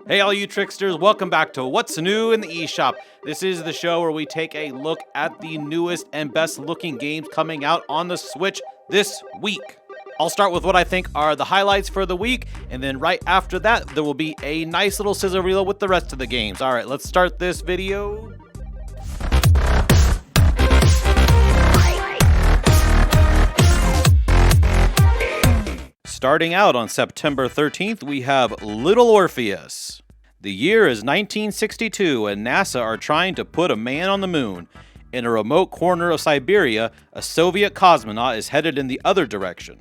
Hey all you tricksters, welcome back to What's New in the eShop. This is the show where we take a look at the newest and best looking games coming out on the Switch this week. I'll start with what I think are the highlights for the week, and then right after that, there will be a nice little sizzle reel with the rest of the games. Alright, let's start this video. Starting out on September 13th, we have Little Orpheus. The year is 1962, and NASA are trying to put a man on the moon. In a remote corner of Siberia, a Soviet cosmonaut is headed in the other direction.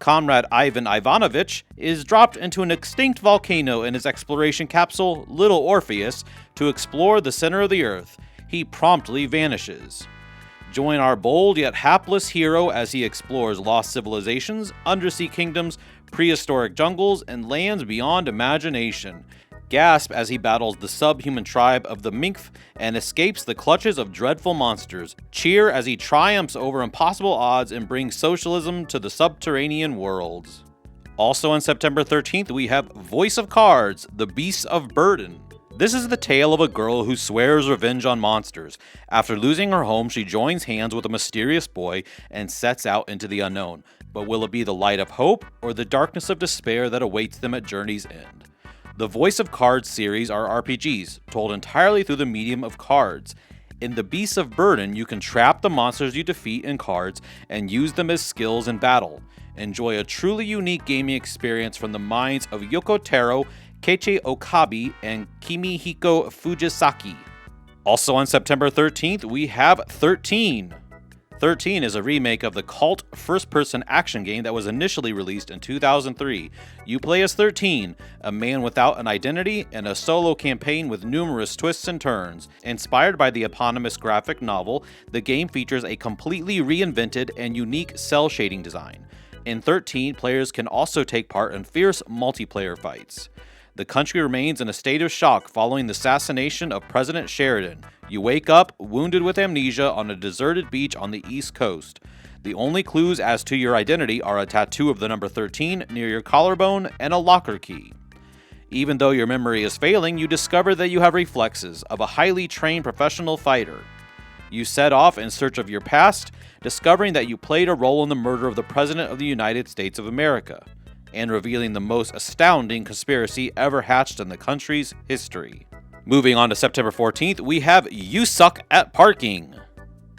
Comrade Ivan Ivanovich is dropped into an extinct volcano in his exploration capsule, Little Orpheus, to explore the center of the Earth. He promptly vanishes. Join our bold yet hapless hero as he explores lost civilizations, undersea kingdoms, prehistoric jungles, and lands beyond imagination. Gasp as he battles the subhuman tribe of the Minkf and escapes the clutches of dreadful monsters. Cheer as he triumphs over impossible odds and brings socialism to the subterranean worlds. Also on September 13th, we have Voice of Cards, The Beasts of Burden. This is the tale of a girl who swears revenge on monsters. After losing her home, she joins hands with a mysterious boy and sets out into the unknown. But will it be the light of hope or the darkness of despair that awaits them at journey's end? The Voice of Cards series are RPGs, told entirely through the medium of cards. In The Beasts of Burden, you can trap the monsters you defeat in cards and use them as skills in battle. Enjoy a truly unique gaming experience from the minds of Yoko Taro, Keiichi Okabe, and Kimihiko Fujisaki. Also on September 13th, we have 13. 13 is a remake of the cult first-person action game that was initially released in 2003. You play as 13, a man without an identity, in a solo campaign with numerous twists and turns. Inspired by the eponymous graphic novel, the game features a completely reinvented and unique cell shading design. In 13, players can also take part in fierce multiplayer fights. The country remains in a state of shock following the assassination of President Sheridan. You wake up, wounded with amnesia, on a deserted beach on the East Coast. The only clues as to your identity are a tattoo of the number 13 near your collarbone and a locker key. Even though your memory is failing, you discover that you have reflexes of a highly trained professional fighter. You set off in search of your past, discovering that you played a role in the murder of the President of the United States of America, and revealing the most astounding conspiracy ever hatched in the country's history. Moving on to September 14th, we have You Suck at Parking.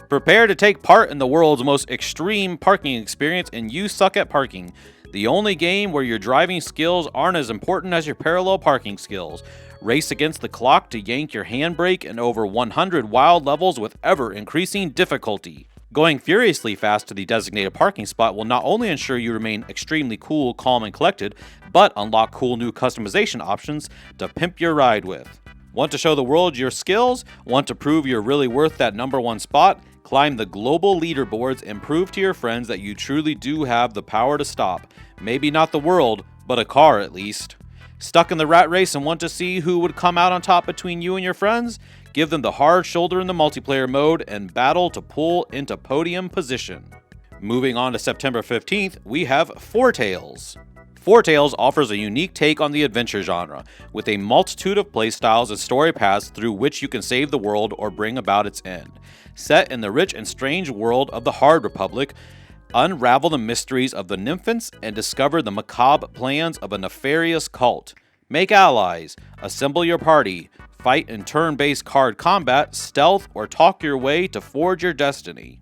Prepare to take part in the world's most extreme parking experience in You Suck at Parking, the only game where your driving skills aren't as important as your parallel parking skills. Race against the clock to yank your handbrake in over 100 wild levels with ever-increasing difficulty. Going furiously fast to the designated parking spot will not only ensure you remain extremely cool, calm, and collected, but unlock cool new customization options to pimp your ride with. Want to show the world your skills? Want to prove you're really worth that number one spot? Climb the global leaderboards and prove to your friends that you truly do have the power to stop. Maybe not the world, but a car at least. Stuck in the rat race and want to see who would come out on top between you and your friends? Give them the hard shoulder in the multiplayer mode and battle to pull into podium position. Moving on to September 15th, we have Four Tales. Four Tales offers a unique take on the adventure genre, with a multitude of playstyles and story paths through which you can save the world or bring about its end. Set in the rich and strange world of the Hard Republic, unravel the mysteries of the Nymphants and discover the macabre plans of a nefarious cult. Make allies, assemble your party, fight in turn-based card combat, stealth, or talk your way to forge your destiny.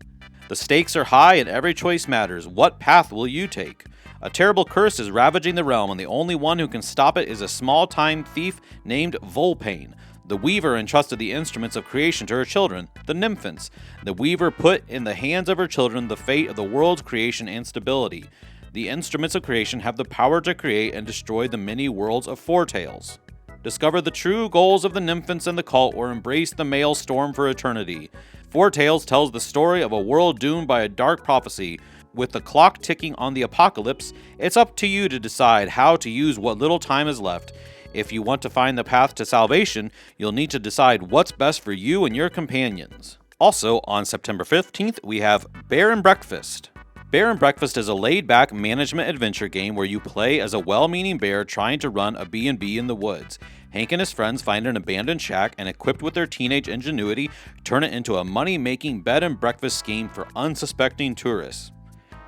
The stakes are high and every choice matters. What path will you take? A terrible curse is ravaging the realm, and the only one who can stop it is a small-time thief named Volpane. The Weaver entrusted the instruments of creation to her children, the Nymphants. The Weaver put in the hands of her children the fate of the world's creation and stability. The instruments of creation have the power to create and destroy the many worlds of Four Tales. Discover the true goals of the Nymphants and the cult, or embrace the maelstrom for eternity. Four Tales tells the story of a world doomed by a dark prophecy. With the clock ticking on the apocalypse, it's up to you to decide how to use what little time is left. If you want to find the path to salvation, you'll need to decide what's best for you and your companions. Also, on September 15th, we have Bear and Breakfast. Bear and Breakfast is a laid-back management adventure game where you play as a well-meaning bear trying to run a B&B in the woods. Hank and his friends find an abandoned shack and, equipped with their teenage ingenuity, turn it into a money-making bed and breakfast scheme for unsuspecting tourists.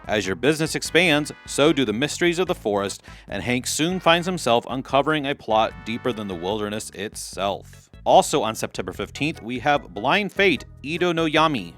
As your business expands, so do the mysteries of the forest, and Hank soon finds himself uncovering a plot deeper than the wilderness itself. Also on September 15th, we have Blind Fate Edo no Yami.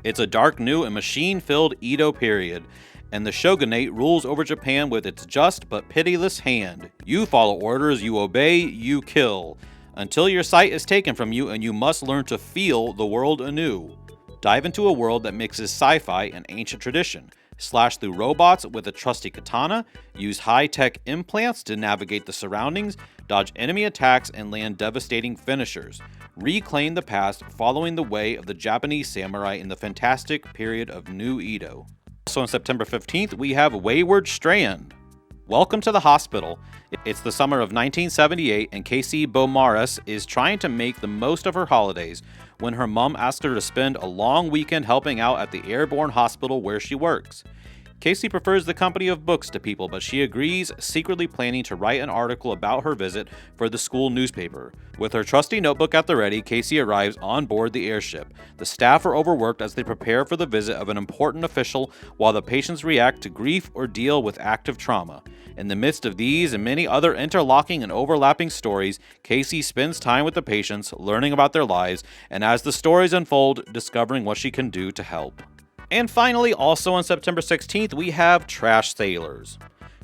It's a dark, new, and machine-filled Edo period, and the shogunate rules over Japan with its just but pitiless hand. You follow orders, you obey, you kill, until your sight is taken from you and you must learn to feel the world anew. Dive into a world that mixes sci-fi and ancient tradition. Slash through robots with a trusty katana, use high-tech implants to navigate the surroundings, dodge enemy attacks, and land devastating finishers. Reclaim the past, following the way of the Japanese samurai in the fantastic period of New Edo. Also on September 15th, we have Wayward Strand. Welcome to the hospital. It's the summer of 1978, and Casey Beaumaris is trying to make the most of her holidays when her mom asks her to spend a long weekend helping out at the airborne hospital where she works. Casey prefers the company of books to people, but she agrees, secretly planning to write an article about her visit for the school newspaper. With her trusty notebook at the ready, Casey arrives on board the airship. The staff are overworked as they prepare for the visit of an important official, while the patients react to grief or deal with active trauma. In the midst of these and many other interlocking and overlapping stories, Casey spends time with the patients, learning about their lives, and as the stories unfold, discovering what she can do to help. And finally, also on September 16th, we have Trash Sailors.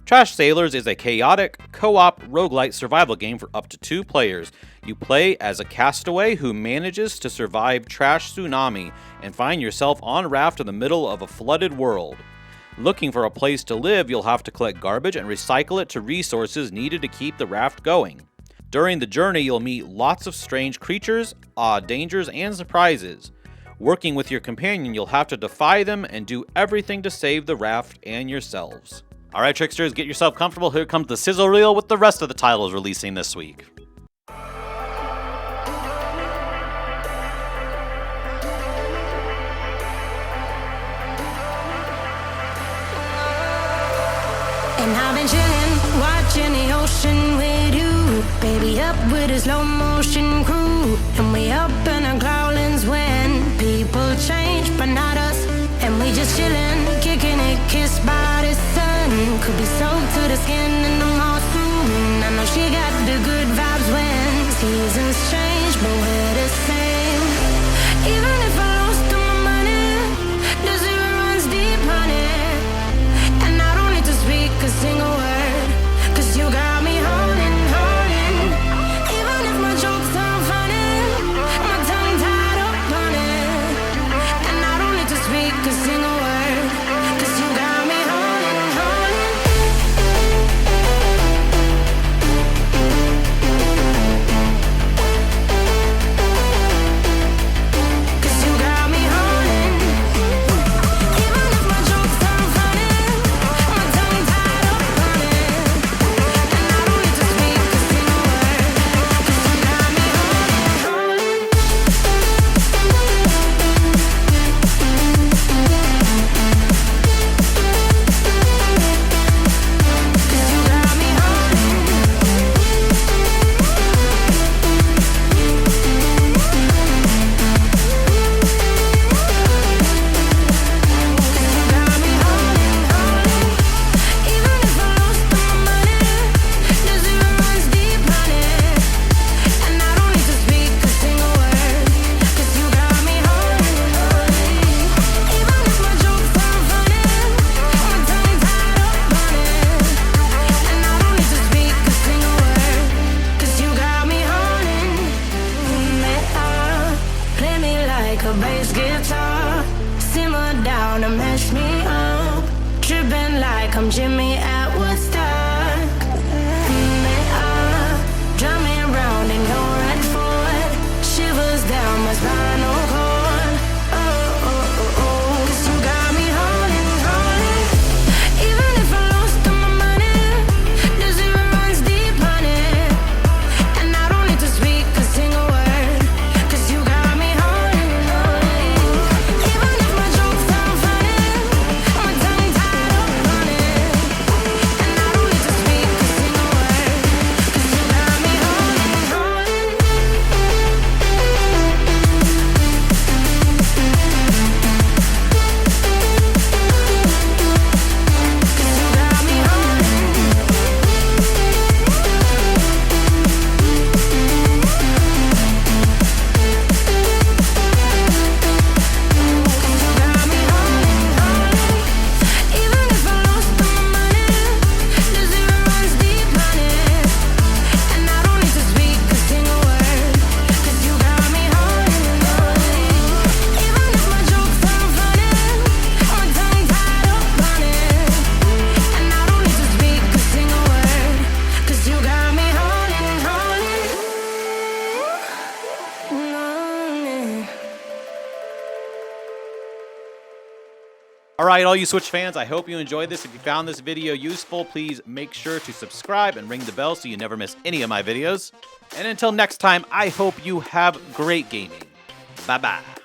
Trash Sailors is a chaotic, co-op roguelite survival game for up to 2 players. You play as a castaway who manages to survive trash tsunami and find yourself on a raft in the middle of a flooded world. Looking for a place to live, you'll have to collect garbage and recycle it to resources needed to keep the raft going. During the journey, you'll meet lots of strange creatures, odd dangers, and surprises. Working with your companion, you'll have to defy them and do everything to save the raft and yourselves. Alright, tricksters, get yourself comfortable. Here comes the sizzle reel with the rest of the titles releasing this week. And I've been chillin', watching the ocean with you. Baby up with a slow motion crew. And we up in our cloudlands when people change, but not us. And we just chillin', kicking it, kissed by the sun. Could be soaked to the skin in the mall soon. I know she got the good vibes when seasons change, but we're the same. Even if I lost all my money, the zero runs deep, honey. And I don't need to speak a single word, 'cause you got me holding, holding. Even if my jokes aren't funny, my tongue tied up on it. And I don't need to speak a single word, 'cause you got me holding, holding. 'Cause you got me holding. Even if my jokes aren't funny, my tongue tied up on it. And I don't need to speak a single word, 'cause you got me holding, holding. 'Cause you got me holding, holding. Even if I lost all my money, the zero runs deep, honey. And I don't need to speak a single word, 'cause you got me holding, holding. Even if my jokes aren't funny, my tongue tied up on it. And I don't need to speak a single word, 'cause you got me holding me up. Play me like a bass guitar, simmer down and mash me up. Tripping like I'm Jimmy at Woodstock. Me up, drum me around in your red Ford, shivers down my spinal cord. Oh, oh, oh, oh. 'Cause you got me holding, holding. Even if I lost all my money, the zero runs deep, honey. And I don't need to speak a single word, 'cause you got me holding, holding. Even if my jokes aren't funny, my tongue Alright, all you Switch fans, I hope you enjoyed this. If you found this video useful, please make sure to subscribe and ring the bell so you never miss any of my videos. And until next time, I hope you have great gaming. Bye-bye.